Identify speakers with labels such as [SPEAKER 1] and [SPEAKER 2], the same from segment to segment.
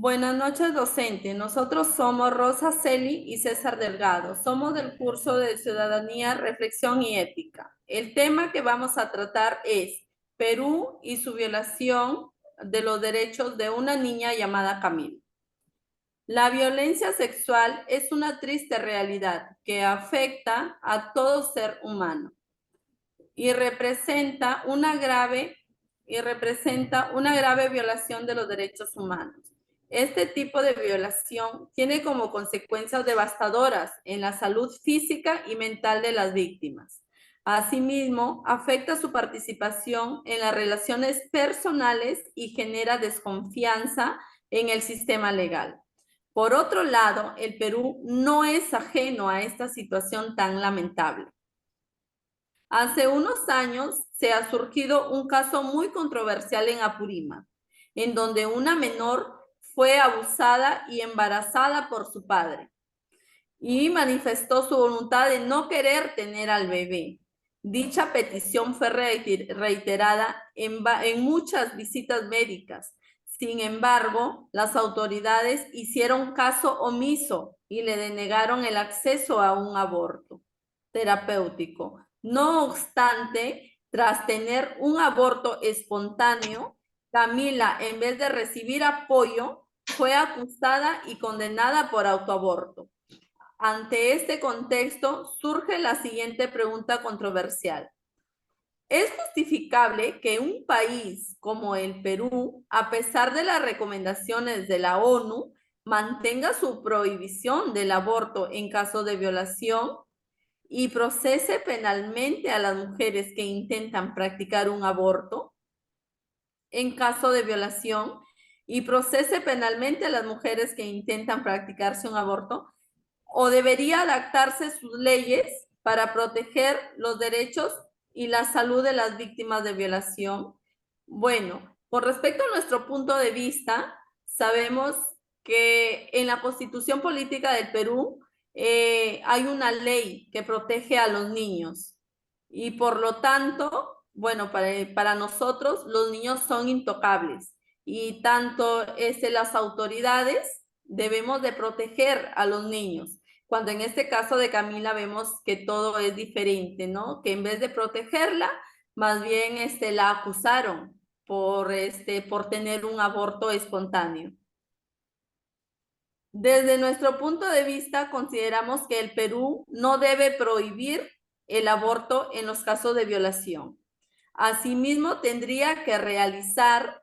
[SPEAKER 1] Buenas noches, docente. Nosotros somos Rosa Celi y César Delgado. Somos del curso de Ciudadanía, Reflexión y Ética. El tema que vamos a tratar es Perú y su violación de los derechos de una niña llamada Camila. La violencia sexual es una triste realidad que afecta a todo ser humano y representa una grave violación de los derechos humanos. Este tipo de violación tiene como consecuencias devastadoras en la salud física y mental de las víctimas. Asimismo, afecta su participación en las relaciones personales y genera desconfianza en el sistema legal. Por otro lado, el Perú no es ajeno a esta situación tan lamentable. Hace unos años se ha surgido un caso muy controversial en Apurímac, en donde una menor fue abusada y embarazada por su padre y manifestó su voluntad de no querer tener al bebé. Dicha petición fue reiterada en muchas visitas médicas. Sin embargo, las autoridades hicieron caso omiso y le denegaron el acceso a un aborto terapéutico. No obstante, tras tener un aborto espontáneo, Camila, en vez de recibir apoyo, fue acusada y condenada por autoaborto. Ante este contexto, surge la siguiente pregunta controversial. ¿Es justificable que un país como el Perú, a pesar de las recomendaciones de la ONU, mantenga su prohibición del aborto en caso de violación y procese penalmente a las mujeres que intentan practicar un aborto en caso de violación y procese penalmente a las mujeres que intentan practicarse un aborto? ¿O debería adaptarse sus leyes para proteger los derechos y la salud de las víctimas de violación? Bueno, con respecto a nuestro punto de vista, sabemos que en la Constitución Política del Perú hay una ley que protege a los niños y por lo tanto, bueno, para nosotros los niños son intocables y tanto las autoridades debemos de proteger a los niños. Cuando en este caso de Camila vemos que todo es diferente, ¿no? Que en vez de protegerla, más bien la acusaron por tener un aborto espontáneo. Desde nuestro punto de vista, consideramos que el Perú no debe prohibir el aborto en los casos de violación. Asimismo, tendría que realizar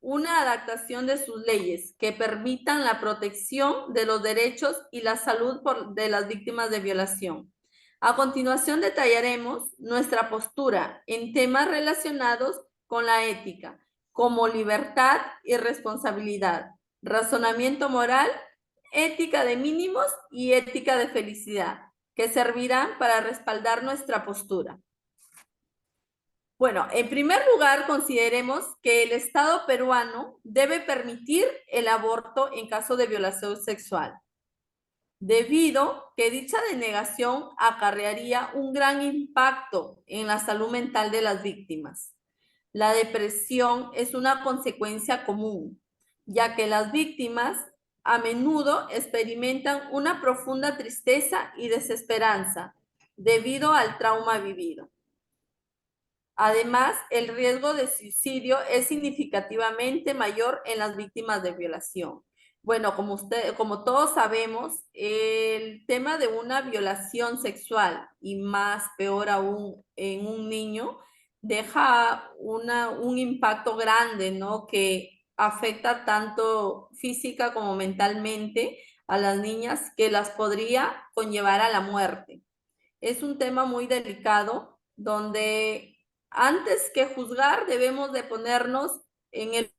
[SPEAKER 1] una adaptación de sus leyes que permitan la protección de los derechos y la salud de las víctimas de violación. A continuación detallaremos nuestra postura en temas relacionados con la ética, como libertad y responsabilidad, razonamiento moral, ética de mínimos y ética de felicidad, que servirán para respaldar nuestra postura. Bueno, en primer lugar, consideremos que el Estado peruano debe permitir el aborto en caso de violación sexual, debido que dicha denegación acarrearía un gran impacto en la salud mental de las víctimas. La depresión es una consecuencia común, ya que las víctimas a menudo experimentan una profunda tristeza y desesperanza debido al trauma vivido. Además, el riesgo de suicidio es significativamente mayor en las víctimas de violación. Bueno, como todos sabemos, el tema de una violación sexual y más peor aún en un niño deja un impacto grande, ¿no? Que afecta tanto física como mentalmente a las niñas, que las podría conllevar a la muerte. Es un tema muy delicado donde antes que juzgar debemos de ponernos en el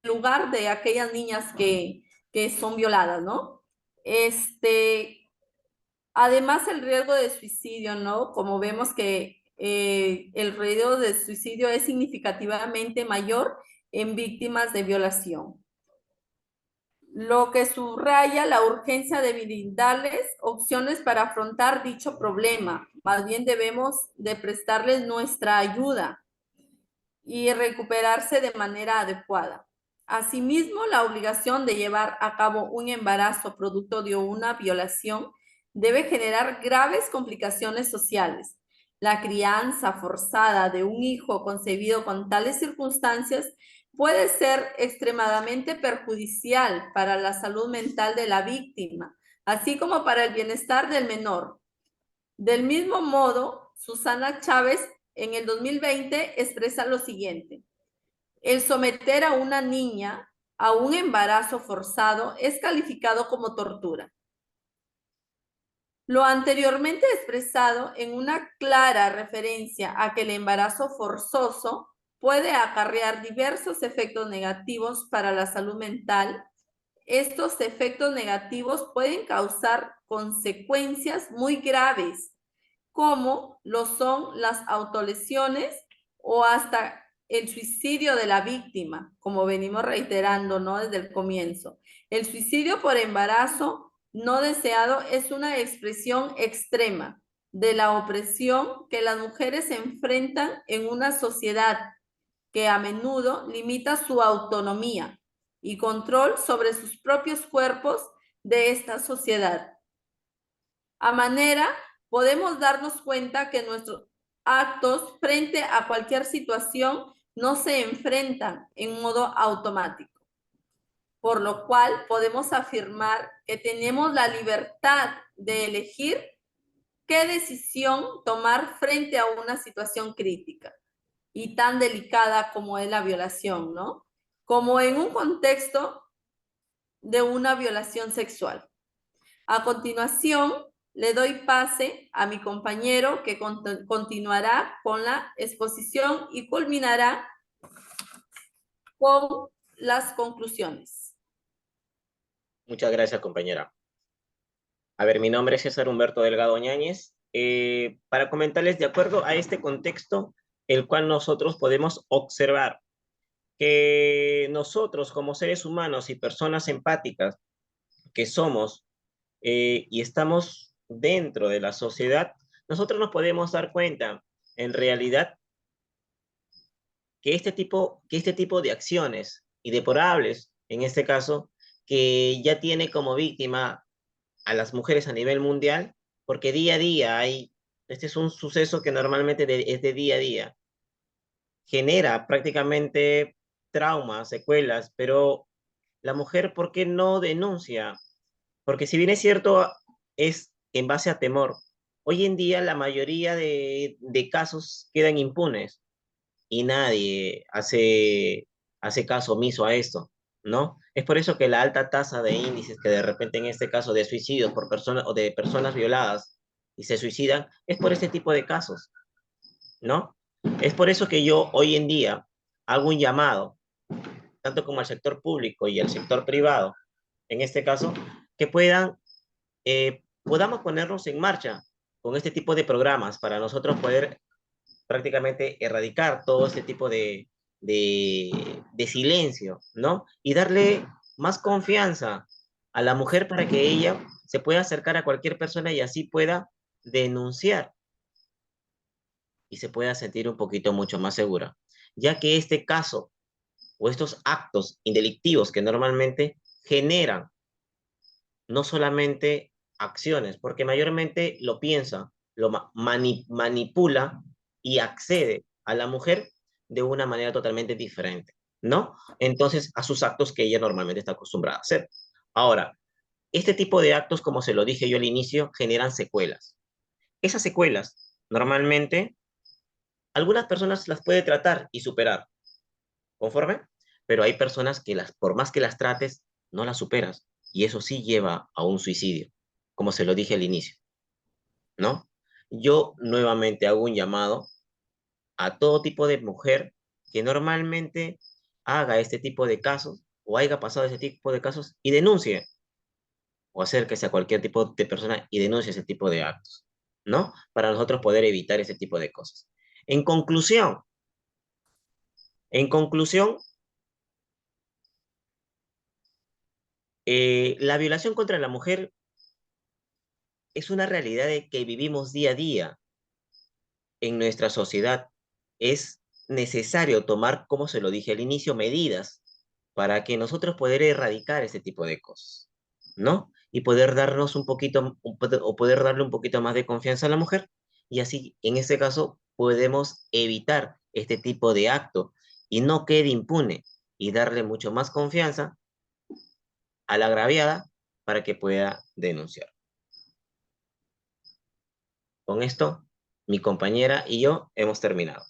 [SPEAKER 1] lugar de aquellas niñas que son violadas, ¿no? Además el riesgo de suicidio, ¿no? Como vemos que el riesgo de suicidio es significativamente mayor en víctimas de violación, lo que subraya la urgencia de brindarles opciones para afrontar dicho problema. Más bien debemos de prestarles nuestra ayuda y recuperarse de manera adecuada. Asimismo, la obligación de llevar a cabo un embarazo producto de una violación debe generar graves complicaciones sociales. La crianza forzada de un hijo concebido con tales circunstancias puede ser extremadamente perjudicial para la salud mental de la víctima, así como para el bienestar del menor. Del mismo modo, Susana Chávez en el 2020 expresa lo siguiente: el someter a una niña a un embarazo forzado es calificado como tortura. Lo anteriormente expresado en una clara referencia a que el embarazo forzoso puede acarrear diversos efectos negativos para la salud mental. Estos efectos negativos pueden causar consecuencias muy graves, como lo son las autolesiones o hasta el suicidio de la víctima, como venimos reiterando, ¿no? Desde el comienzo. El suicidio por embarazo no deseado es una expresión extrema de la opresión que las mujeres se enfrentan en una sociedad que a menudo limita su autonomía y control sobre sus propios cuerpos de esta sociedad. A manera, podemos darnos cuenta que nuestros actos frente a cualquier situación no se enfrentan en modo automático, por lo cual podemos afirmar que tenemos la libertad de elegir qué decisión tomar frente a una situación crítica y tan delicada como es la violación, ¿no? Como en un contexto de una violación sexual. A continuación, le doy pase a mi compañero que continuará con la exposición y culminará con las conclusiones.
[SPEAKER 2] Muchas gracias, compañera. A ver, mi nombre es César Humberto Delgado Ñáñez. Para comentarles, de acuerdo a este contexto, el cual nosotros podemos observar que nosotros como seres humanos y personas empáticas que somos y estamos dentro de la sociedad, nosotros nos podemos dar cuenta, en realidad, que este tipo de acciones y deplorables, en este caso, que ya tiene como víctima a las mujeres a nivel mundial, porque día a día este es un suceso que normalmente es de día a día, genera prácticamente traumas, secuelas, pero la mujer, ¿por qué no denuncia? Porque si bien es cierto, es en base a temor, hoy en día la mayoría de casos quedan impunes y nadie hace caso omiso a esto, ¿no? Es por eso que la alta tasa de índices que de repente en este caso de suicidios por personas o de personas violadas y se suicidan, es por este tipo de casos, ¿no? Es por eso que yo hoy en día hago un llamado, tanto como al sector público y al sector privado, en este caso, que podamos ponernos en marcha con este tipo de programas para nosotros poder prácticamente erradicar todo este tipo de silencio, ¿no? Y darle más confianza a la mujer para que ella se pueda acercar a cualquier persona y así pueda denunciar y se pueda sentir un poquito mucho más segura, ya que este caso o estos actos indelictivos que normalmente generan no solamente acciones, porque mayormente lo piensa, manipula y accede a la mujer de una manera totalmente diferente, ¿no? Entonces, a sus actos que ella normalmente está acostumbrada a hacer. Ahora, este tipo de actos, como se lo dije yo al inicio, generan secuelas. Esas secuelas, normalmente, algunas personas las puede tratar y superar, ¿conforme? Pero hay personas que por más que las trates, no las superas. Y eso sí lleva a un suicidio, como se lo dije al inicio, ¿no? Yo nuevamente hago un llamado a todo tipo de mujer que normalmente haga este tipo de casos o haya pasado ese tipo de casos y denuncie o acérquese a cualquier tipo de persona y denuncie ese tipo de actos, ¿no? Para nosotros poder evitar ese tipo de cosas. En conclusión, en conclusión, la violación contra la mujer es una realidad de que vivimos día a día en nuestra sociedad. Es necesario tomar, como se lo dije al inicio, medidas para que nosotros poder erradicar ese tipo de cosas, ¿no? Y poder darnos un poquito, o poder darle un poquito más de confianza a la mujer, y así, en este caso, podemos evitar este tipo de acto y no quede impune, y darle mucho más confianza a la agraviada para que pueda denunciar. Con esto, mi compañera y yo hemos terminado.